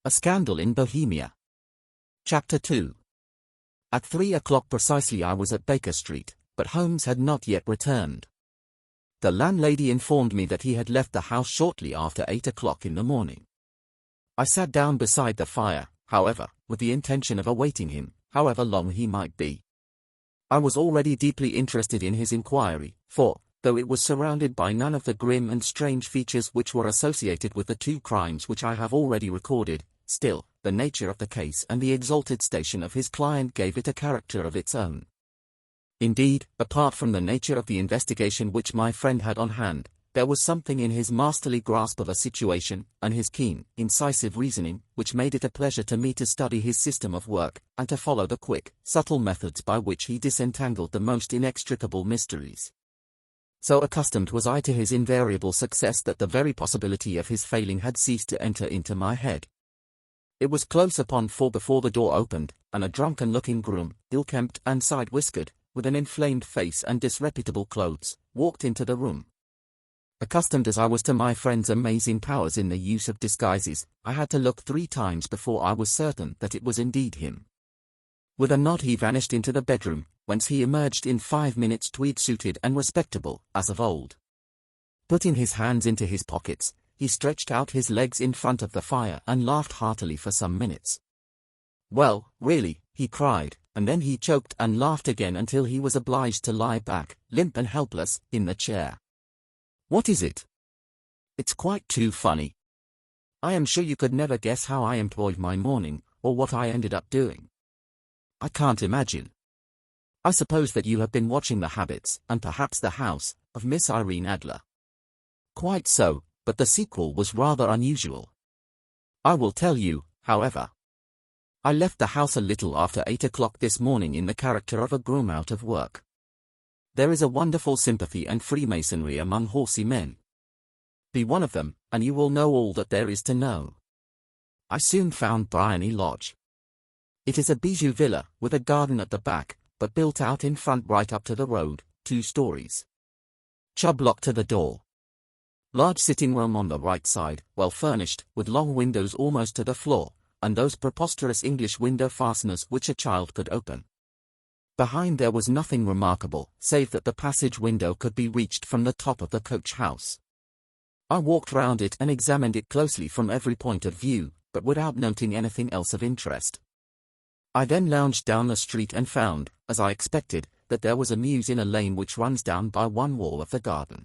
A Scandal in Bohemia. Chapter 2. At 3 o'clock precisely I was at Baker Street, but Holmes had not yet returned. The landlady informed me that he had left the house shortly after 8 o'clock in the morning. I sat down beside the fire, however, with the intention of awaiting him, however long he might be. I was already deeply interested in his inquiry, for, though it was surrounded by none of the grim and strange features which were associated with the two crimes which I have already recorded, still, the nature of the case and the exalted station of his client gave it a character of its own. Indeed, apart from the nature of the investigation which my friend had on hand, there was something in his masterly grasp of a situation, and his keen, incisive reasoning, which made it a pleasure to me to study his system of work, and to follow the quick, subtle methods by which he disentangled the most inextricable mysteries. So accustomed was I to his invariable success that the very possibility of his failing had ceased to enter into my head. It was close upon 4 before the door opened, and a drunken-looking groom, ill-kempt and side-whiskered, with an inflamed face and disreputable clothes, walked into the room. Accustomed as I was to my friend's amazing powers in the use of disguises, I had to look 3 times before I was certain that it was indeed him. With a nod he vanished into the bedroom, whence he emerged in 5 minutes tweed-suited and respectable, as of old. Putting his hands into his pockets, he stretched out his legs in front of the fire and laughed heartily for some minutes. "Well, really," he cried, and then he choked and laughed again until he was obliged to lie back, limp and helpless, in the chair. "What is it?" "It's quite too funny. I am sure you could never guess how I employed my morning, or what I ended up doing." "I can't imagine." "I suppose that you have been watching the habits, and perhaps the house, of Miss Irene Adler." "Quite so, but the sequel was rather unusual. I will tell you, however. I left the house a little after 8 o'clock this morning in the character of a groom out of work. There is a wonderful sympathy and freemasonry among horsey men. Be one of them, and you will know all that there is to know. I soon found Bryony Lodge. It is a bijou villa, with a garden at the back, but built out in front right up to the road, 2 stories. Chubb lock to the door. Large sitting room on the right side, well furnished, with long windows almost to the floor, and those preposterous English window fasteners which a child could open. Behind there was nothing remarkable, save that the passage window could be reached from the top of the coach house. I walked round it and examined it closely from every point of view, but without noting anything else of interest. I then lounged down the street and found, as I expected, that there was a mews in a lane which runs down by one wall of the garden.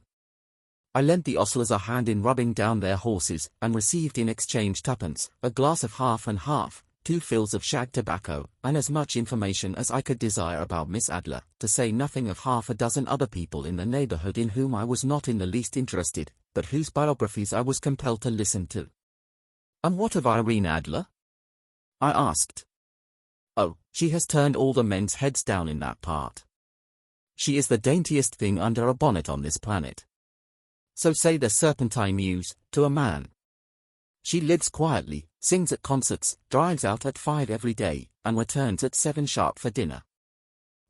I lent the ostlers a hand in rubbing down their horses, and received in exchange 2d, a glass of half and half, 2 fills of shag tobacco, and as much information as I could desire about Miss Adler, to say nothing of half a dozen other people in the neighborhood in whom I was not in the least interested, but whose biographies I was compelled to listen to. "And what of Irene Adler?" I asked. "Oh, she has turned all the men's heads down in that part. She is the daintiest thing under a bonnet on this planet. So say the Serpentine Mews, to a man. She lives quietly, sings at concerts, drives out at 5 every day, and returns at 7 sharp for dinner.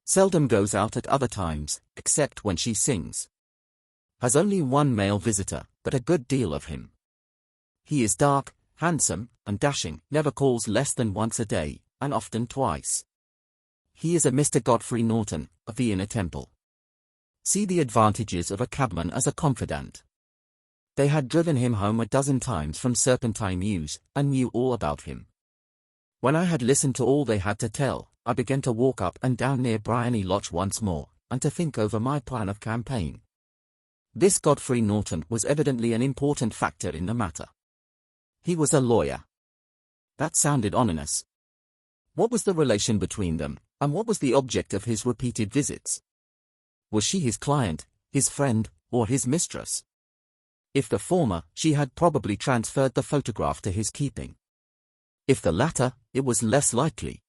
Seldom goes out at other times, except when she sings. Has only 1 male visitor, but a good deal of him. He is dark, handsome, and dashing, never calls less than once a day, and often twice. He is a Mr. Godfrey Norton, of the Inner Temple. See the advantages of a cabman as a confidant. They had driven him home a dozen times from Serpentine Mews, and knew all about him. When I had listened to all they had to tell, I began to walk up and down near Bryony Lodge once more, and to think over my plan of campaign. This Godfrey Norton was evidently an important factor in the matter. He was a lawyer. That sounded ominous. What was the relation between them, and what was the object of his repeated visits? Was she his client, his friend, or his mistress? If the former, she had probably transferred the photograph to his keeping. If the latter, it was less likely.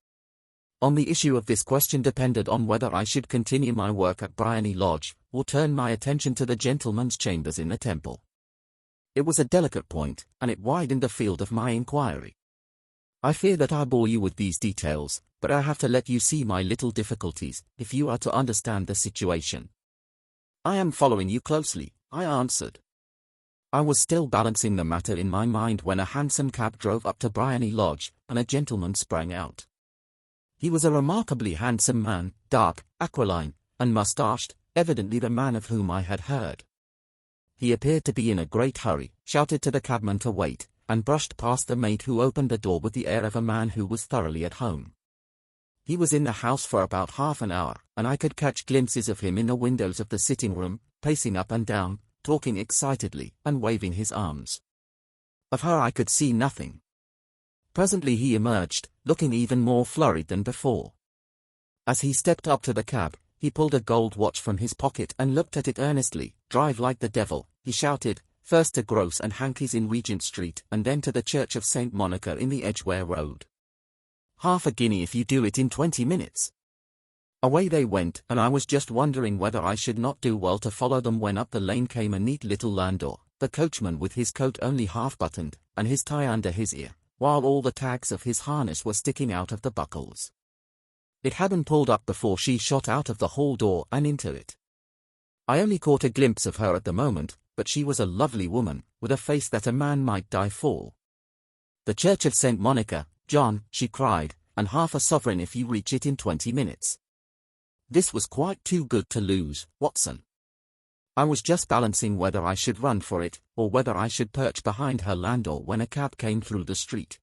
On the issue of this question depended on whether I should continue my work at Bryony Lodge, or turn my attention to the gentleman's chambers in the Temple. It was a delicate point, and it widened the field of my inquiry. I fear that I bore you with these details, but I have to let you see my little difficulties, if you are to understand the situation. "I am following you closely," I answered. I was still balancing the matter in my mind when a hansom cab drove up to Briony Lodge, and a gentleman sprang out. He was a remarkably handsome man, dark, aquiline, and mustached, evidently the man of whom I had heard. He appeared to be in a great hurry, shouted to the cabman to wait, and brushed past the maid who opened the door with the air of a man who was thoroughly at home. He was in the house for about half an hour, and I could catch glimpses of him in the windows of the sitting room, pacing up and down, talking excitedly, and waving his arms. Of her I could see nothing. Presently he emerged, looking even more flurried than before. As he stepped up to the cab, he pulled a gold watch from his pocket and looked at it earnestly. "Drive like the devil," he shouted, "first to Gross and Hankey's in Regent Street and then to the Church of St. Monica in the Edgware Road. Half a guinea if you do it in 20 minutes. Away they went, and I was just wondering whether I should not do well to follow them when up the lane came a neat little landau, the coachman with his coat only half buttoned, and his tie under his ear, while all the tags of his harness were sticking out of the buckles. It hadn't pulled up before she shot out of the hall door and into it. I only caught a glimpse of her at the moment, but she was a lovely woman, with a face that a man might die for. "The Church of St. Monica, John," she cried, "and half a sovereign if you reach it in 20 minutes. This was quite too good to lose, Watson." I was just balancing whether I should run for it, or whether I should perch behind her landau when a cab came through the street.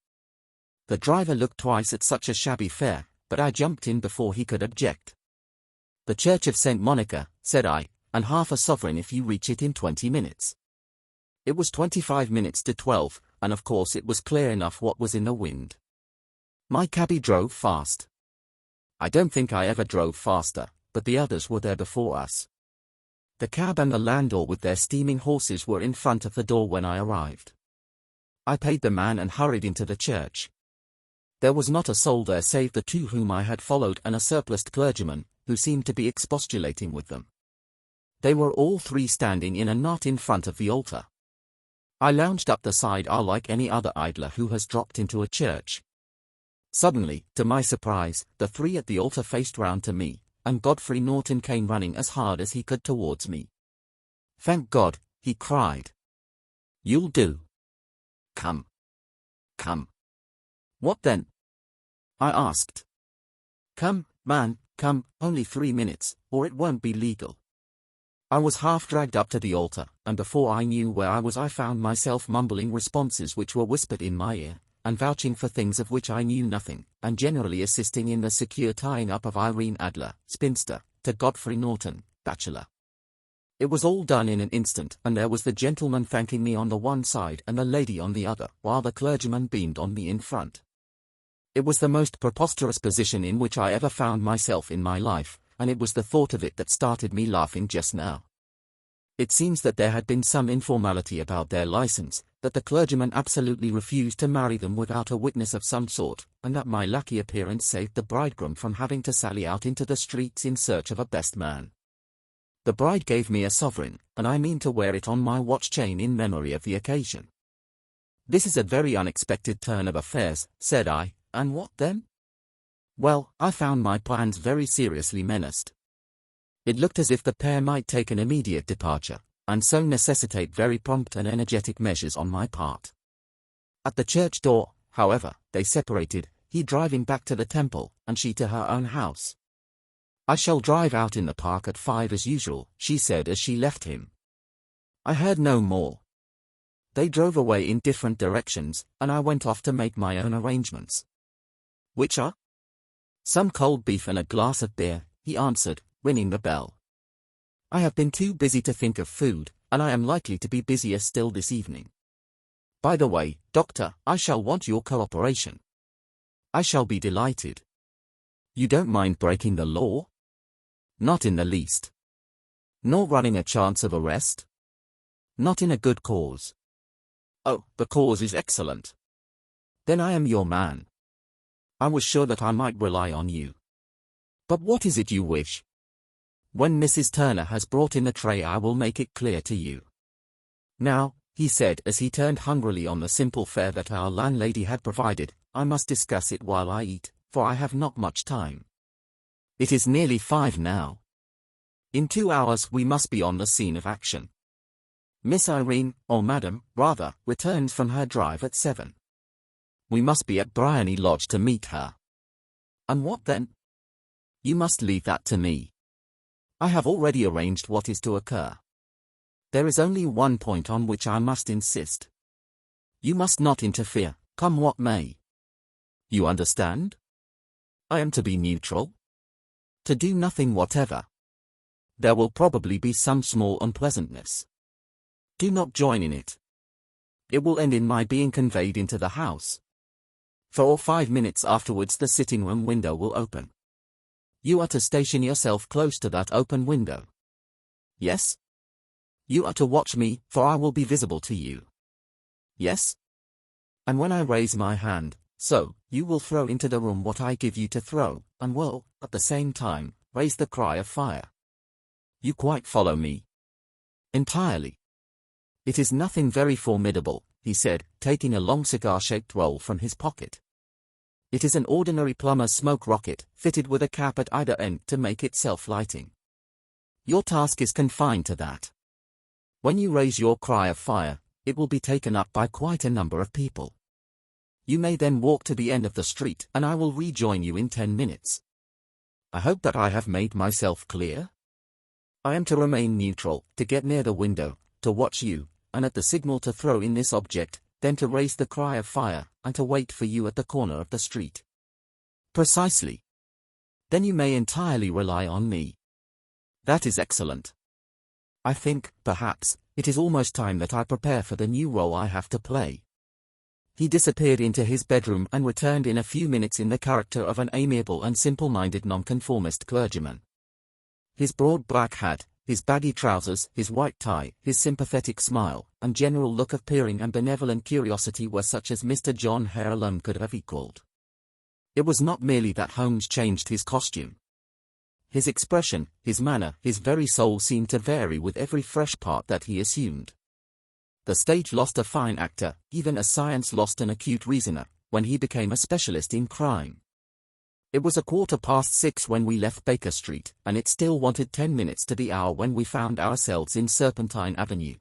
The driver looked twice at such a shabby fare, but I jumped in before he could object. "The Church of St. Monica," said I, "and half a sovereign if you reach it in 20 minutes. It was 25 minutes to 12, and of course it was clear enough what was in the wind. My cabby drove fast. I don't think I ever drove faster, but the others were there before us. The cab and the landau with their steaming horses were in front of the door when I arrived. I paid the man and hurried into the church. There was not a soul there save the two whom I had followed and a surpliced clergyman, who seemed to be expostulating with them. They were all three standing in a knot in front of the altar. I lounged up the side aisle like any other idler who has dropped into a church. Suddenly, to my surprise, the three at the altar faced round to me, and Godfrey Norton came running as hard as he could towards me. "Thank God," he cried. "You'll do. Come. Come." "What then?" I asked. "Come, man, come, only 3 minutes, or it won't be legal." I was half dragged up to the altar, and before I knew where I was I found myself mumbling responses which were whispered in my ear, and vouching for things of which I knew nothing, and generally assisting in the secure tying up of Irene Adler, spinster, to Godfrey Norton, bachelor. It was all done in an instant, and there was the gentleman thanking me on the one side and the lady on the other, while the clergyman beamed on me in front. It was the most preposterous position in which I ever found myself in my life, and it was the thought of it that started me laughing just now. It seems that there had been some informality about their license, that the clergyman absolutely refused to marry them without a witness of some sort, and that my lucky appearance saved the bridegroom from having to sally out into the streets in search of a best man. The bride gave me a sovereign, and I mean to wear it on my watch chain in memory of the occasion. "This is a very unexpected turn of affairs," said I, "and what then?" Well, I found my plans very seriously menaced. It looked as if the pair might take an immediate departure, and so necessitate very prompt and energetic measures on my part. At the church door, however, they separated, he driving back to the temple, and she to her own house. "I shall drive out in the park at 5 as usual," she said as she left him. I heard no more. They drove away in different directions, and I went off to make my own arrangements. "Which are?" "Some cold beef and a glass of beer," he answered, ringing the bell. "I have been too busy to think of food, and I am likely to be busier still this evening. By the way, Doctor, I shall want your cooperation." "I shall be delighted." "You don't mind breaking the law?" "Not in the least." "Nor running a chance of arrest?" "Not in a good cause." "Oh, the cause is excellent." "Then I am your man. I was sure that I might rely on you. But what is it you wish?" "When Mrs. Turner has brought in the tray I will make it clear to you." "Now," he said as he turned hungrily on the simple fare that our landlady had provided, "I must discuss it while I eat, for I have not much time. It is nearly 5 now. In 2 hours we must be on the scene of action. Miss Irene, or Madam, rather, returns from her drive at 7. We must be at Bryony Lodge to meet her. And what then? You must leave that to me. I have already arranged what is to occur. There is only one point on which I must insist. You must not interfere, come what may. You understand? I am to be neutral? To do nothing whatever. There will probably be some small unpleasantness. Do not join in it. It will end in my being conveyed into the house. 4 or 5 minutes afterwards the sitting room window will open. You are to station yourself close to that open window. Yes? You are to watch me, for I will be visible to you. Yes? And when I raise my hand, so, you will throw into the room what I give you to throw, and will, at the same time, raise the cry of fire. You quite follow me? Entirely. It is nothing very formidable, he said, taking a long cigar-shaped roll from his pocket. It is an ordinary plumber's smoke rocket, fitted with a cap at either end to make it self-lighting. Your task is confined to that. When you raise your cry of fire, it will be taken up by quite a number of people. You may then walk to the end of the street and I will rejoin you in 10 minutes. I hope that I have made myself clear. I am to remain neutral, to get near the window, to watch you, and at the signal to throw in this object, then to raise the cry of fire, and to wait for you at the corner of the street. Precisely. Then you may entirely rely on me. That is excellent. I think, perhaps, it is almost time that I prepare for the new role I have to play. He disappeared into his bedroom and returned in a few minutes in the character of an amiable and simple-minded nonconformist clergyman. His broad black hat, his baggy trousers, his white tie, his sympathetic smile, and general look of peering and benevolent curiosity were such as Mr. John Hare alone could have equalled. It was not merely that Holmes changed his costume. His expression, his manner, his very soul seemed to vary with every fresh part that he assumed. The stage lost a fine actor, even as science lost an acute reasoner, when he became a specialist in crime. It was 6:15 when we left Baker Street, and it still wanted 10 minutes to the hour when we found ourselves in Serpentine Avenue.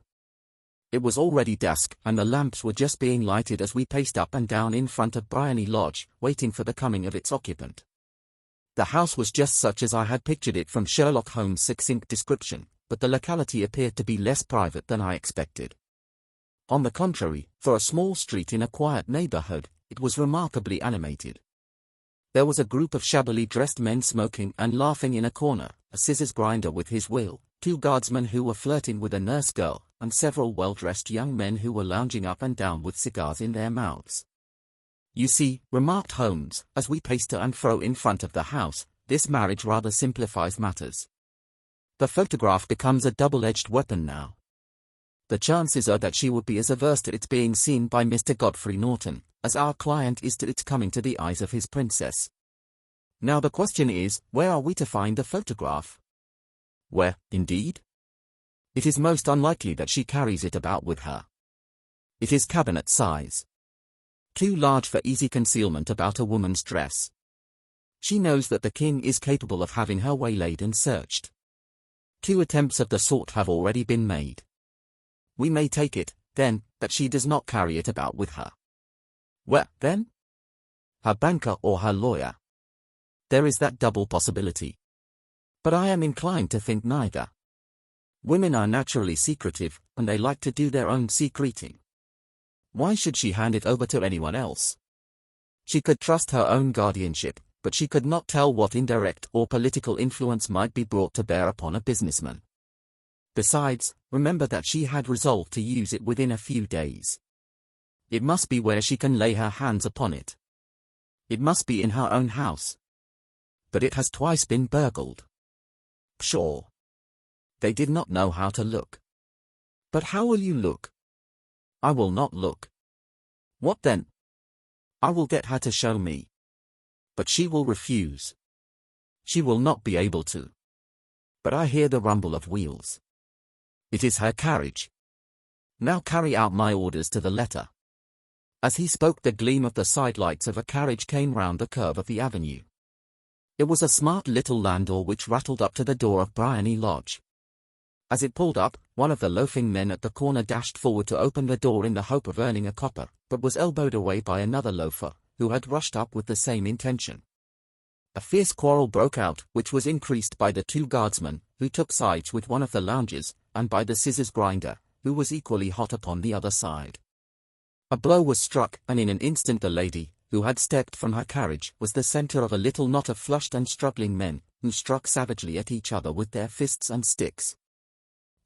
It was already dusk, and the lamps were just being lighted as we paced up and down in front of Bryony Lodge, waiting for the coming of its occupant. The house was just such as I had pictured it from Sherlock Holmes' succinct description, but the locality appeared to be less private than I expected. On the contrary, for a small street in a quiet neighborhood, it was remarkably animated. There was a group of shabbily dressed men smoking and laughing in a corner, a scissors grinder with his wheel, 2 guardsmen who were flirting with a nurse girl, and several well-dressed young men who were lounging up and down with cigars in their mouths. You see, remarked Holmes, as we paced to and fro in front of the house, this marriage rather simplifies matters. The photograph becomes a double-edged weapon now. The chances are that she would be as averse to its being seen by Mr. Godfrey Norton, as our client is to its coming to the eyes of his princess. Now the question is, where are we to find the photograph? Where, indeed? It is most unlikely that she carries it about with her. It is cabinet size. Too large for easy concealment about a woman's dress. She knows that the king is capable of having her waylaid and searched. 2 attempts of the sort have already been made. We may take it, then, that she does not carry it about with her. Where, then? Her banker or her lawyer. There is that double possibility. But I am inclined to think neither. Women are naturally secretive, and they like to do their own secreting. Why should she hand it over to anyone else? She could trust her own guardianship, but she could not tell what indirect or political influence might be brought to bear upon a businessman. Besides, remember that she had resolved to use it within a few days. It must be where she can lay her hands upon it. It must be in her own house. But it has twice been burgled. Pshaw! They did not know how to look. But how will you look? I will not look. What then? I will get her to show me. But she will refuse. She will not be able to. But I hear the rumble of wheels. It is her carriage. Now carry out my orders to the letter. As he spoke, the gleam of the sidelights of a carriage came round the curve of the avenue. It was a smart little landau which rattled up to the door of Bryony Lodge. As it pulled up, one of the loafing men at the corner dashed forward to open the door in the hope of earning a copper, but was elbowed away by another loafer, who had rushed up with the same intention. A fierce quarrel broke out, which was increased by the two guardsmen, who took sides with one of the loungers, and by the scissors grinder, who was equally hot upon the other side. A blow was struck, and in an instant the lady, who had stepped from her carriage, was the center of a little knot of flushed and struggling men, who struck savagely at each other with their fists and sticks.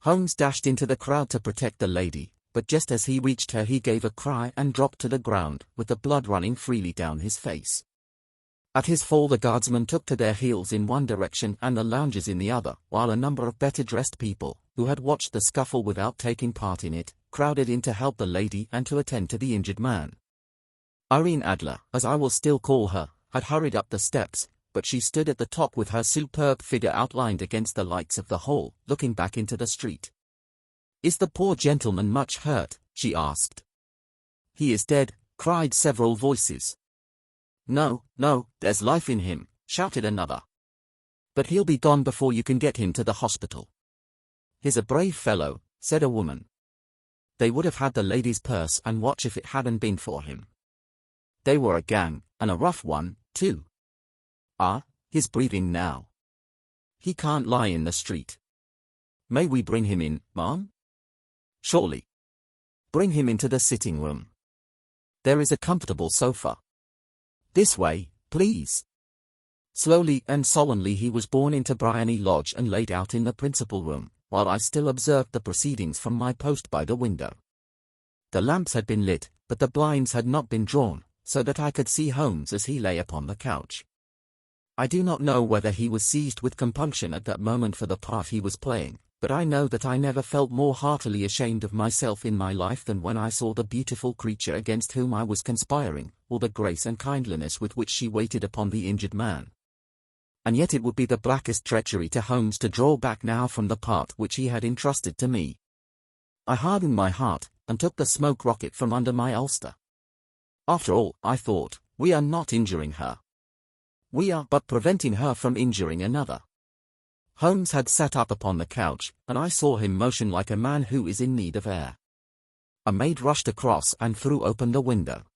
Holmes dashed into the crowd to protect the lady, but just as he reached her he gave a cry and dropped to the ground, with the blood running freely down his face. At his fall the guardsmen took to their heels in one direction and the loungers in the other, while a number of better-dressed people, who had watched the scuffle without taking part in it, crowded in to help the lady and to attend to the injured man. Irene Adler, as I will still call her, had hurried up the steps, but she stood at the top with her superb figure outlined against the lights of the hall, looking back into the street. "Is the poor gentleman much hurt?" she asked. "He is dead," cried several voices. "No, no, there's life in him," shouted another. "But he'll be gone before you can get him to the hospital." "He's a brave fellow," said a woman. "They would have had the lady's purse and watch if it hadn't been for him. They were a gang, and a rough one, too. Ah, he's breathing now. He can't lie in the street. May we bring him in, ma'am?" "Surely. Bring him into the sitting room. There is a comfortable sofa. This way, please." Slowly and solemnly he was borne into Briony Lodge and laid out in the principal room, while I still observed the proceedings from my post by the window. The lamps had been lit, but the blinds had not been drawn, so that I could see Holmes as he lay upon the couch. I do not know whether he was seized with compunction at that moment for the part he was playing, but I know that I never felt more heartily ashamed of myself in my life than when I saw the beautiful creature against whom I was conspiring, or the grace and kindliness with which she waited upon the injured man. And yet it would be the blackest treachery to Holmes to draw back now from the part which he had entrusted to me. I hardened my heart, and took the smoke rocket from under my ulster. After all, I thought, we are not injuring her. We are but preventing her from injuring another. Holmes had sat up upon the couch, and I saw him motion like a man who is in need of air. A maid rushed across and threw open the window.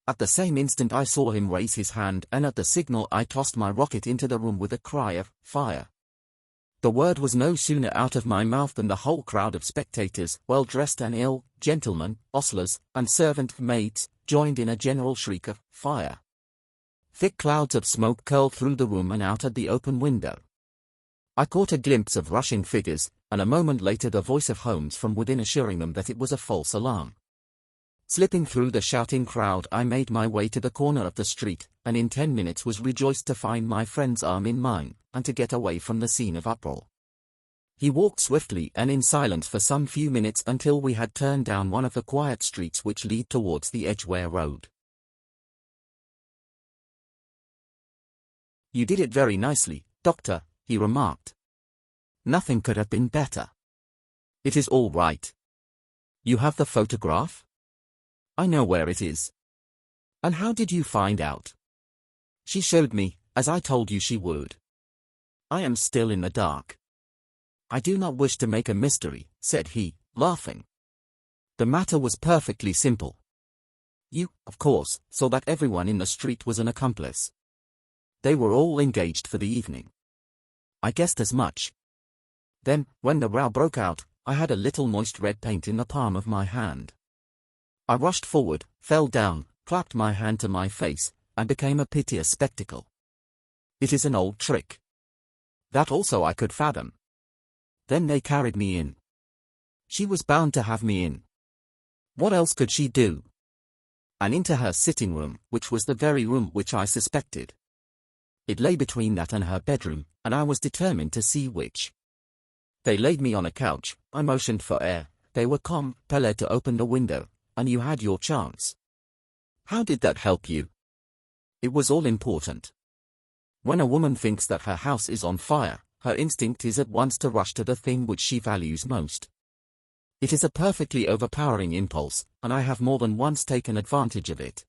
At the same instant I saw him raise his hand, and at the signal I tossed my rocket into the room with a cry of "Fire!" The word was no sooner out of my mouth than the whole crowd of spectators, well-dressed and ill, gentlemen, ostlers, and servant maids, joined in a general shriek of "Fire!" Thick clouds of smoke curled through the room and out at the open window. I caught a glimpse of rushing figures, and a moment later the voice of Holmes from within assuring them that it was a false alarm. Slipping through the shouting crowd I made my way to the corner of the street, and in 10 minutes was rejoiced to find my friend's arm in mine, and to get away from the scene of uproar. He walked swiftly and in silence for some few minutes until we had turned down one of the quiet streets which lead towards the Edgware Road. "You did it very nicely, Doctor," he remarked. "Nothing could have been better. It is all right. You have the photograph?" "I know where it is." "And how did you find out?" "She showed me, as I told you she would." "I am still in the dark." "I do not wish to make a mystery," said he, laughing. "The matter was perfectly simple. You, of course, saw that everyone in the street was an accomplice. They were all engaged for the evening. I guessed as much. Then, when the row broke out, I had a little moist red paint in the palm of my hand. I rushed forward, fell down, clapped my hand to my face, and became a piteous spectacle. It is an old trick. That also I could fathom. Then they carried me in. She was bound to have me in. What else could she do? And into her sitting room, which was the very room which I suspected. It lay between that and her bedroom, and I was determined to see which. They laid me on a couch, I motioned for air, they were compelled to open the window, and you had your chance. How did that help you? It was all important. When a woman thinks that her house is on fire, her instinct is at once to rush to the thing which she values most. It is a perfectly overpowering impulse, and I have more than once taken advantage of it.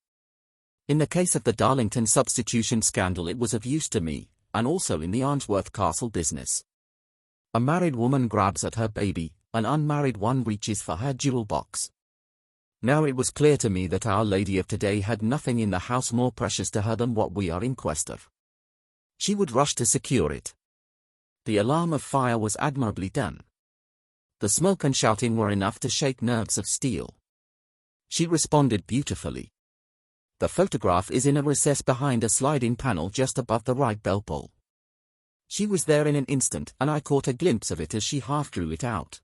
In the case of the Darlington substitution scandal it was of use to me, and also in the Arnsworth Castle business. A married woman grabs at her baby, an unmarried one reaches for her jewel box. Now it was clear to me that Our Lady of today had nothing in the house more precious to her than what we are in quest of. She would rush to secure it. The alarm of fire was admirably done. The smoke and shouting were enough to shake nerves of steel. She responded beautifully. The photograph is in a recess behind a sliding panel just above the right bell pull. She was there in an instant, and I caught a glimpse of it as she half drew it out.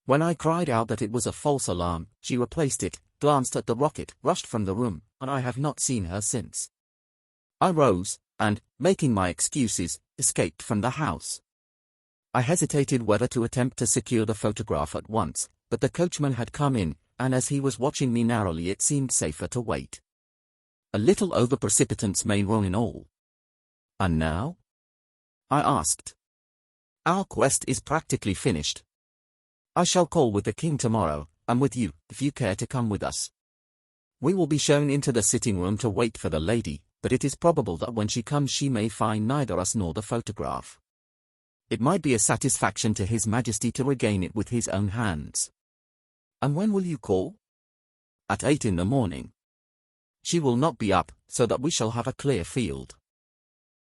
When I cried out that it was a false alarm, she replaced it, glanced at the rocket, rushed from the room, and I have not seen her since. I rose, and, making my excuses, escaped from the house. I hesitated whether to attempt to secure the photograph at once, but the coachman had come in, and as he was watching me narrowly it seemed safer to wait. A little over-precipitance may ruin all. And now? I asked. Our quest is practically finished. I shall call with the king tomorrow, and with you, if you care to come with us. We will be shown into the sitting room to wait for the lady, but it is probable that when she comes she may find neither us nor the photograph. It might be a satisfaction to His Majesty to regain it with his own hands. And when will you call? At 8 in the morning. She will not be up, so that we shall have a clear field.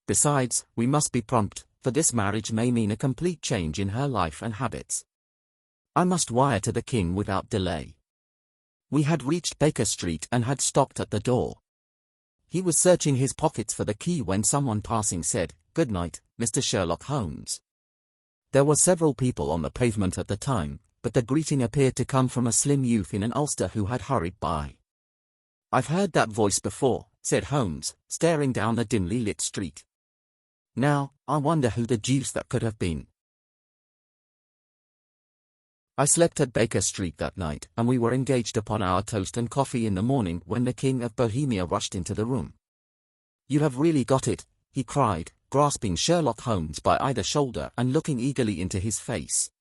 Besides, we must be prompt, for this marriage may mean a complete change in her life and habits. I must wire to the king without delay. We had reached Baker Street and had stopped at the door. He was searching his pockets for the key when someone passing said, "Good night, Mr. Sherlock Holmes." There were several people on the pavement at the time, but the greeting appeared to come from a slim youth in an ulster who had hurried by. "I've heard that voice before," said Holmes, staring down the dimly lit street. "Now, I wonder who the deuce that could have been." I slept at Baker Street that night, and we were engaged upon our toast and coffee in the morning when the King of Bohemia rushed into the room. "You have really got it," he cried, grasping Sherlock Holmes by either shoulder and looking eagerly into his face.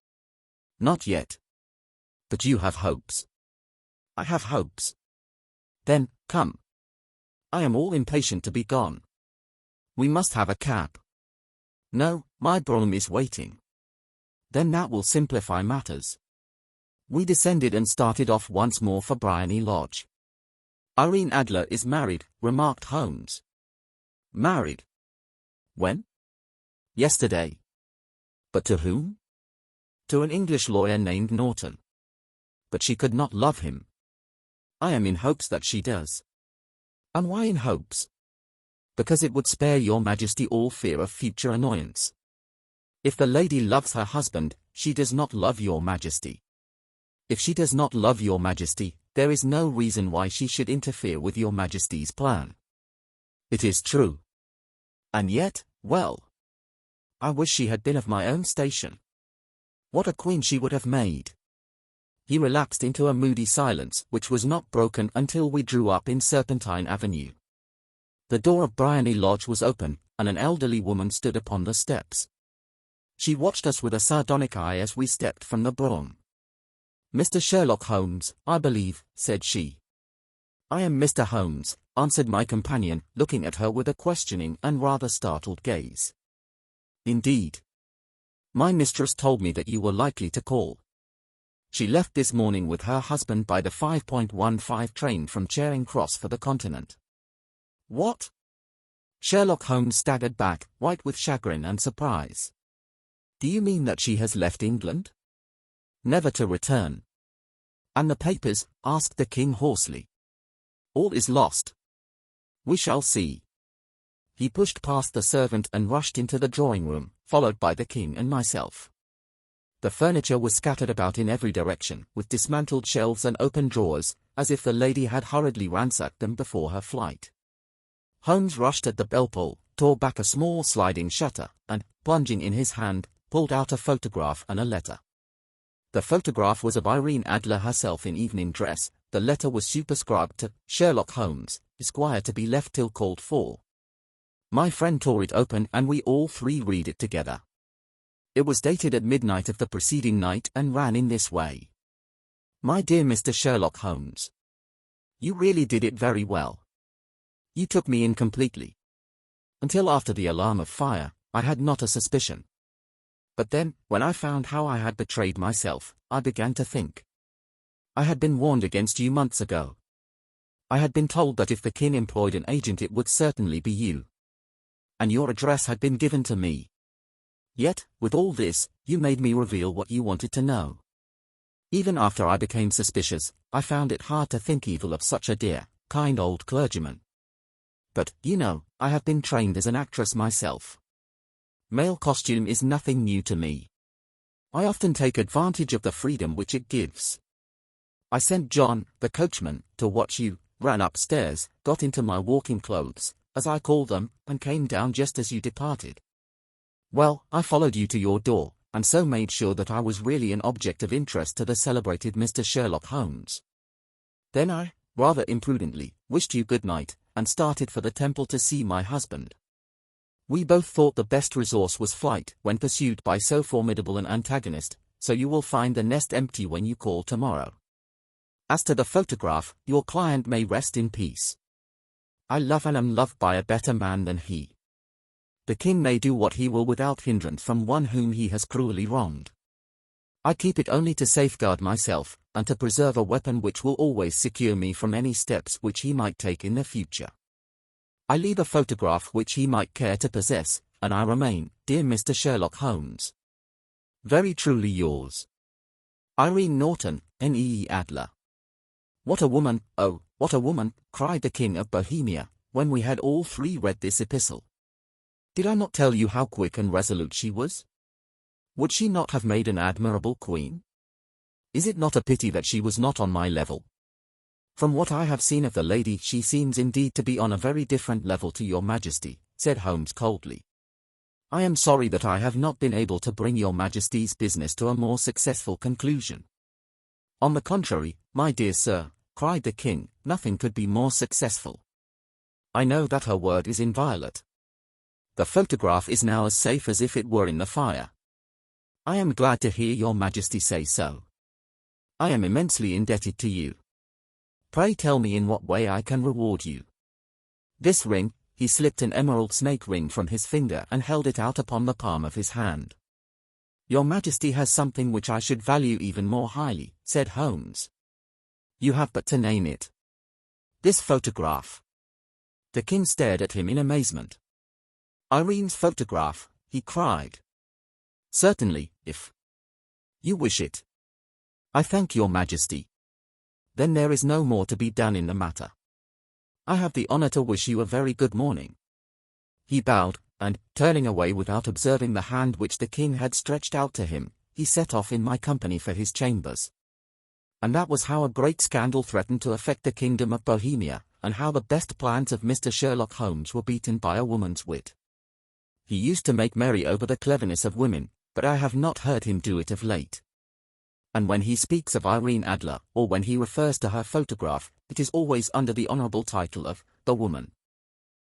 "Not yet. But you have hopes." "I have hopes." "Then, come. I am all impatient to be gone. We must have a cab." "No, my brougham is waiting." "Then that will simplify matters." We descended and started off once more for Briony Lodge. "Irene Adler is married," remarked Holmes. "Married? When?" "Yesterday." "But to whom?" "To an English lawyer named Norton." "But she could not love him." "I am in hopes that she does." "And why in hopes?" "Because it would spare your Majesty all fear of future annoyance. If the lady loves her husband, she does not love your Majesty. If she does not love your Majesty, there is no reason why she should interfere with your Majesty's plan." "It is true. And yet, well, I wish she had been of my own station. What a queen she would have made." He relapsed into a moody silence, which was not broken until we drew up in Serpentine Avenue. The door of Briony Lodge was open, and an elderly woman stood upon the steps. She watched us with a sardonic eye as we stepped from the brougham. "Mr. Sherlock Holmes, I believe," said she. "I am Mr. Holmes," answered my companion, looking at her with a questioning and rather startled gaze. "Indeed. My mistress told me that you were likely to call. She left this morning with her husband by the 5:15 train from Charing Cross for the Continent." "What?" Sherlock Holmes staggered back, white with chagrin and surprise. "Do you mean that she has left England?" "Never to return." "And the papers?" asked the king hoarsely. "All is lost." "We shall see." He pushed past the servant and rushed into the drawing-room, followed by the king and myself. The furniture was scattered about in every direction, with dismantled shelves and open drawers, as if the lady had hurriedly ransacked them before her flight. Holmes rushed at the bell-pull, tore back a small sliding shutter, and, plunging in his hand, pulled out a photograph and a letter. The photograph was of Irene Adler herself in evening dress. The letter was superscribed to Sherlock Holmes, Esquire, to be left till called for. My friend tore it open and we all three read it together. It was dated at midnight of the preceding night and ran in this way. "My dear Mr. Sherlock Holmes, you really did it very well. You took me in completely. Until after the alarm of fire, I had not a suspicion. But then, when I found how I had betrayed myself, I began to think. I had been warned against you months ago. I had been told that if the king employed an agent it would certainly be you. And your address had been given to me. Yet, with all this, you made me reveal what you wanted to know. Even after I became suspicious, I found it hard to think evil of such a dear, kind old clergyman. But, you know, I have been trained as an actress myself. Male costume is nothing new to me. I often take advantage of the freedom which it gives. I sent John, the coachman, to watch you, ran upstairs, got into my walking clothes, as I call them, and came down just as you departed. Well, I followed you to your door, and so made sure that I was really an object of interest to the celebrated Mr. Sherlock Holmes. Then I, rather imprudently, wished you good night, and started for the temple to see my husband. We both thought the best resource was flight when pursued by so formidable an antagonist, so you will find the nest empty when you call tomorrow. As to the photograph, your client may rest in peace. I love and am loved by a better man than he. The king may do what he will without hindrance from one whom he has cruelly wronged. I keep it only to safeguard myself, and to preserve a weapon which will always secure me from any steps which he might take in the future. I leave a photograph which he might care to possess, and I remain, dear Mr. Sherlock Holmes, very truly yours, Irene Norton, N.E.E. Adler. What a woman, oh, what a woman, cried the King of Bohemia, when we had all three read this epistle. Did I not tell you how quick and resolute she was? Would she not have made an admirable queen? Is it not a pity that she was not on my level? From what I have seen of the lady, she seems indeed to be on a very different level to your Majesty, said Holmes coldly. I am sorry that I have not been able to bring your Majesty's business to a more successful conclusion. On the contrary, my dear sir, cried the king, nothing could be more successful. I know that her word is inviolate. The photograph is now as safe as if it were in the fire. I am glad to hear your Majesty say so. I am immensely indebted to you. Pray tell me in what way I can reward you. This ring, he slipped an emerald snake ring from his finger and held it out upon the palm of his hand. Your Majesty has something which I should value even more highly, said Holmes. You have but to name it. This photograph. The king stared at him in amazement. Irene's photograph, he cried. Certainly, if you wish it. I thank your Majesty. Then there is no more to be done in the matter. I have the honor to wish you a very good morning. He bowed, and, turning away without observing the hand which the king had stretched out to him, he set off in my company for his chambers. And that was how a great scandal threatened to affect the kingdom of Bohemia, and how the best plans of Mr. Sherlock Holmes were beaten by a woman's wit. He used to make merry over the cleverness of women, but I have not heard him do it of late. And when he speaks of Irene Adler, or when he refers to her photograph, it is always under the honorable title of the woman.